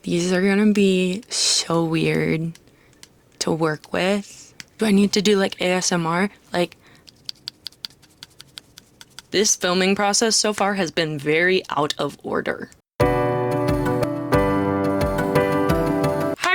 These are gonna be so weird to work with. Do I need to do like ASMR? Like, this filming process so far has been very out of order.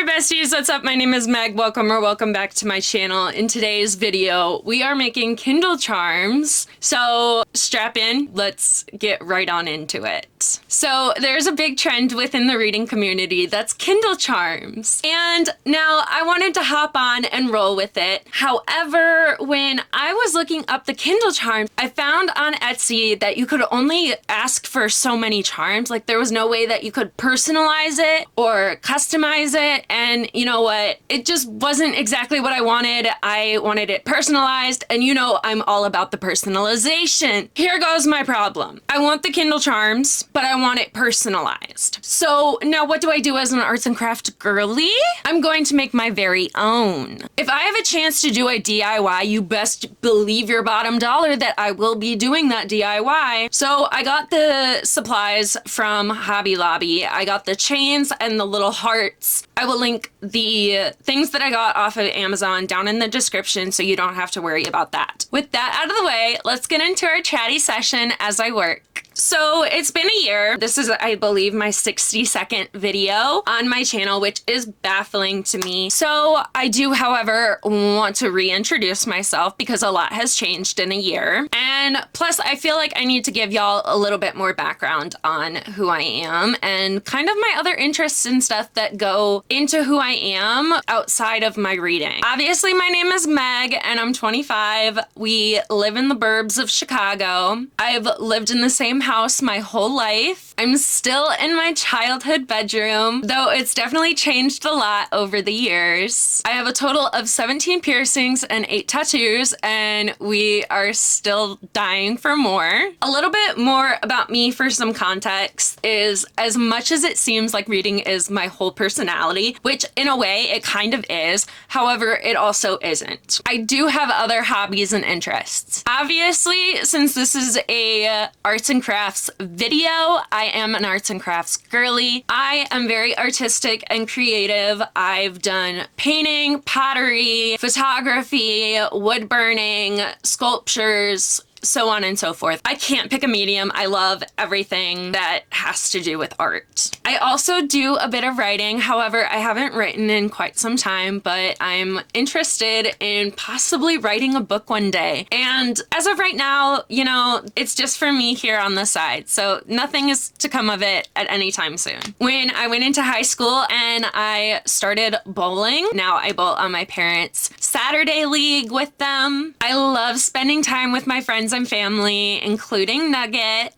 Besties, what's up? My name is Meg. Welcome back to my channel. In today's video, we are making Kindle charms. So strap in, let's get right on into it. So there's a big trend within the reading community that's Kindle charms. And now I wanted to hop on and roll with it. However, when I was looking up the Kindle charms, I found on Etsy that you could only ask for so many charms. Like there was no way that you could personalize it or customize it. And you know what? It just wasn't exactly what I wanted. I wanted it personalized, and you know I'm all about the personalization. Here goes my problem. I want the Kindle charms, but I want it personalized. So now what do I do as an arts and craft girly? I'm going to make my very own. If I have a chance to do a DIY, you best believe your bottom dollar that I will be doing that DIY. So I got the supplies from Hobby Lobby. I got the chains and the little hearts. I will link the things that I got off of Amazon down in the description so you don't have to worry about that. With that out of the way, let's get into our chatty session as I work. So it's been a year. This is, I believe, my 60-second video on my channel, which is baffling to me. So I do, however, want to reintroduce myself because a lot has changed in a year. And plus, I feel like I need to give y'all a little bit more background on who I am and kind of my other interests and stuff that go into who I am outside of my reading. Obviously, my name is Meg and I'm 25. We live in the burbs of Chicago. I've lived in the same house my whole life. I'm still in my childhood bedroom, though it's definitely changed a lot over the years. I have a total of 17 piercings and 8 tattoos, and we are still dying for more. A little bit more about me for some context is, as much as it seems like reading is my whole personality, which in a way it kind of is, however, it also isn't. I do have other hobbies and interests. Obviously, since this is a arts and crafts video, I am an arts and crafts girly. I am very artistic and creative. I've done painting, pottery, photography, wood burning, sculptures, so on and so forth. I can't pick a medium. I love everything that has to do with art. I also do a bit of writing. However, I haven't written in quite some time, but I'm interested in possibly writing a book one day. And as of right now, you know, it's just for me here on the side. So nothing is to come of it at any time soon. When I went into high school and I started bowling, now I bowl on my parents' Saturday league with them. I love spending time with my friends and family, including Nugget.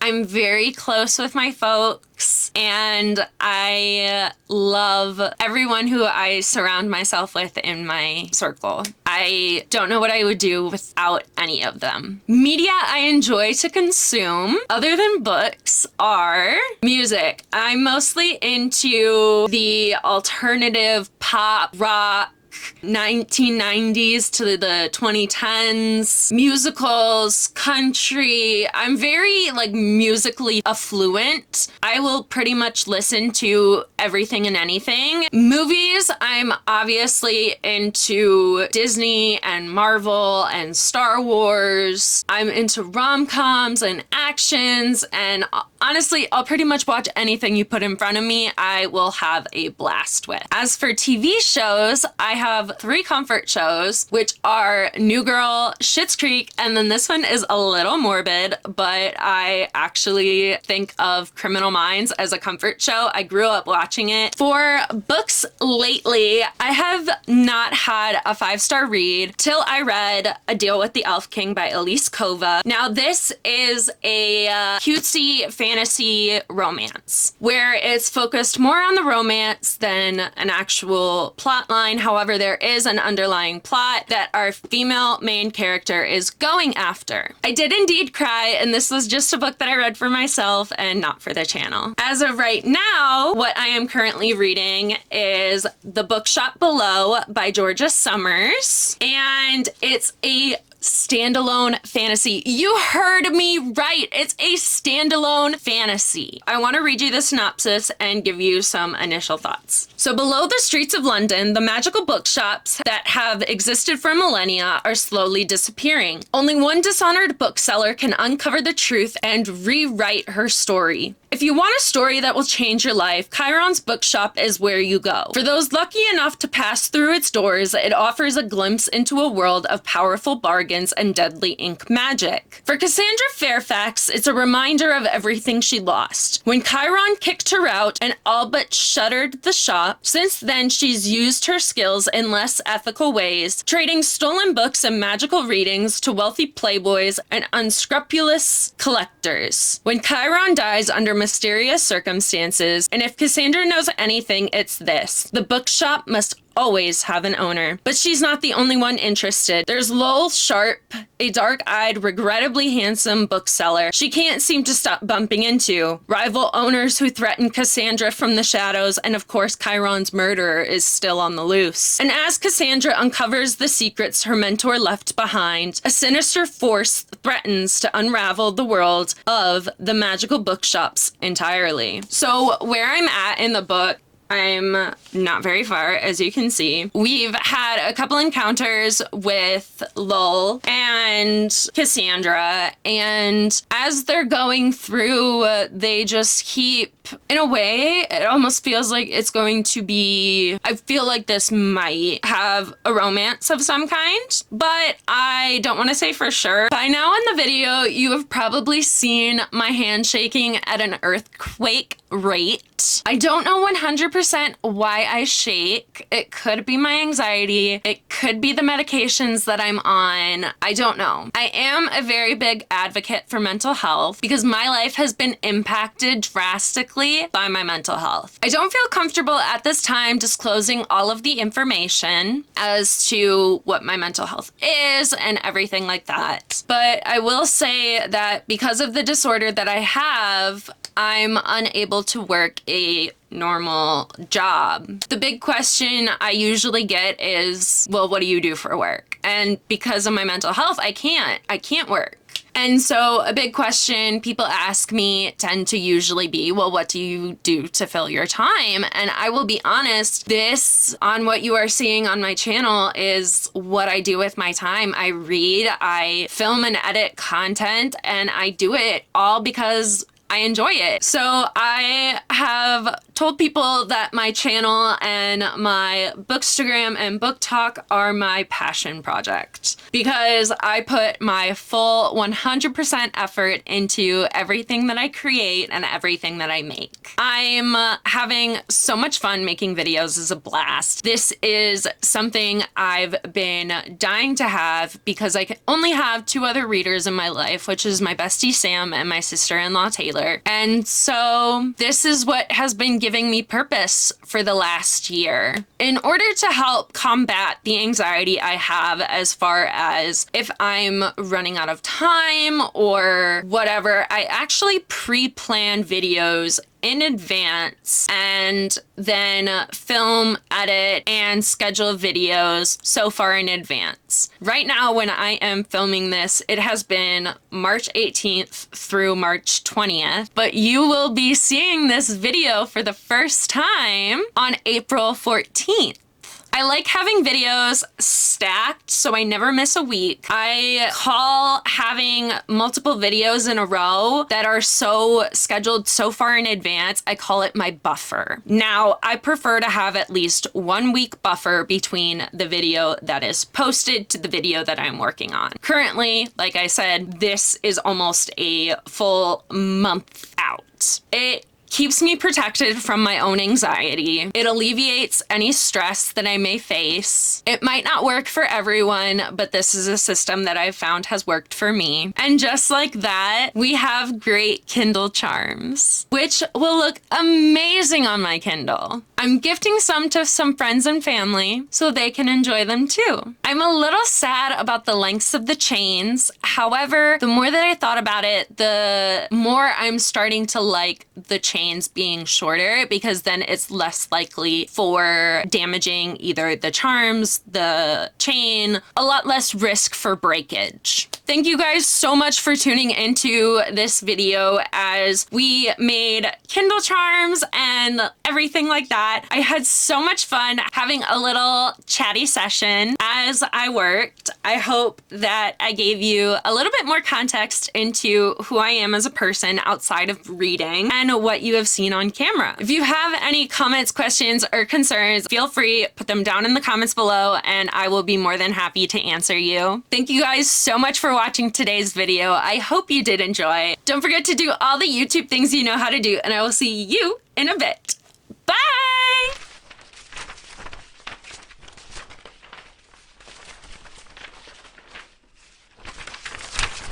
I'm very close with my folks, and I love everyone who I surround myself with in my circle. I don't know what I would do without any of them. Media I enjoy to consume, other than books, are music. I'm mostly into the alternative pop, rock, 1990s to the 2010s, musicals, country. I'm very like musically affluent. I will pretty much listen to everything and anything. Movies, I'm obviously into Disney and Marvel and Star Wars. I'm into rom-coms and actions, and honestly, I'll pretty much watch anything you put in front of me. I will have a blast with. As for TV shows, I have 3 comfort shows, which are New Girl, Schitt's Creek, and then this one is a little morbid, but I actually think of Criminal Minds as a comfort show. I grew up watching it. For books lately, I have not had a 5-star read till I read A Deal with the Elf King by Elise Kova. Now, this is a cutesy fantasy romance where it's focused more on the romance than an actual plot line. However, there is an underlying plot that our female main character is going after. I did indeed cry, and this was just a book that I read for myself and not for the channel. As of right now, what I am currently reading is The Bookshop Below by Georgia Summers, and it's a standalone fantasy. You heard me right. It's a standalone fantasy. I want to read you the synopsis and give you some initial thoughts. So below the streets of London, the magical bookshops that have existed for millennia are slowly disappearing. Only one dishonored bookseller can uncover the truth and rewrite her story. If you want a story that will change your life, Chiron's Bookshop is where you go. For those lucky enough to pass through its doors, it offers a glimpse into a world of powerful bargains and deadly ink magic. For Cassandra Fairfax, it's a reminder of everything she lost. When Chiron kicked her out and all but shuttered the shop, since then she's used her skills in less ethical ways, trading stolen books and magical readings to wealthy playboys and unscrupulous collectors. When Chiron dies under mysterious circumstances, and if Cassandra knows anything, it's this: the bookshop must always have an owner. But she's not the only one interested. There's Lowell Sharp, a dark-eyed, regrettably handsome bookseller she can't seem to stop bumping into, rival owners who threaten Cassandra from the shadows, and of course Chiron's murderer is still on the loose. And as Cassandra uncovers the secrets her mentor left behind, a sinister force threatens to unravel the world of the magical bookshops entirely. So where I'm at in the book, I'm not very far, as you can see. We've had a couple encounters with Lowell and Cassandra, and as they're going through, they just keep, in a way, it almost feels like it's going to be, I feel like this might have a romance of some kind, but I don't want to say for sure. By now in the video, you have probably seen my hand shaking at an earthquake rate. I don't know 100% why I shake. It could be my anxiety. It could be the medications that I'm on. I don't know. I am a very big advocate for mental health because my life has been impacted drastically by my mental health. I don't feel comfortable at this time disclosing all of the information as to what my mental health is and everything like that. But I will say that because of the disorder that I have, I'm unable to work a normal job. The big question I usually get is, well, what do you do for work? And because of my mental health, I can't work. And so a big question people ask me tend to usually be, well, what do you do to fill your time? And I will be honest, this on what you are seeing on my channel is what I do with my time. I read, I film and edit content, and I do it all because I enjoy it. So I have told people that my channel and my Bookstagram and BookTok are my passion project because I put my full 100% effort into everything that I create and everything that I make. I'm having so much fun making videos. It's a blast. This is something I've been dying to have because I only have two other readers in my life, which is my bestie Sam and my sister-in-law Taylor. And so this is what has been giving me purpose for the last year. In order to help combat the anxiety I have as far as if I'm running out of time or whatever, I actually pre-plan videos in advance and then film, edit, and schedule videos so far in advance. Right now, when I am filming this, it has been March 18th through March 20th, but you will be seeing this video for the first time on April 14th. I like having videos stacked so I never miss a week. I call having multiple videos in a row that are so scheduled so far in advance, I call it my buffer. Now, I prefer to have at least 1 week buffer between the video that is posted to the video that I'm working on. Currently, like I said, this is almost a full month out. It keeps me protected from my own anxiety. It alleviates any stress that I may face. It might not work for everyone, but this is a system that I've found has worked for me. And just like that, we have great Kindle charms, which will look amazing on my Kindle. I'm gifting some to some friends and family so they can enjoy them too. I'm a little sad about the lengths of the chains. However, the more that I thought about it, the more I'm starting to like the chains being shorter, because then it's less likely for damaging either the charms, the chain, a lot less risk for breakage. Thank you guys so much for tuning into this video as we made Kindle charms and everything like that. I had so much fun having a little chatty session as I worked. I hope that I gave you a little bit more context into who I am as a person outside of reading and what you have seen on camera. If you have any comments, questions, or concerns, feel free, put them down in the comments below and I will be more than happy to answer you. Thank you guys so much for watching today's video. I hope you did enjoy. Don't forget to do all the YouTube things you know how to do, and I will see you in a bit.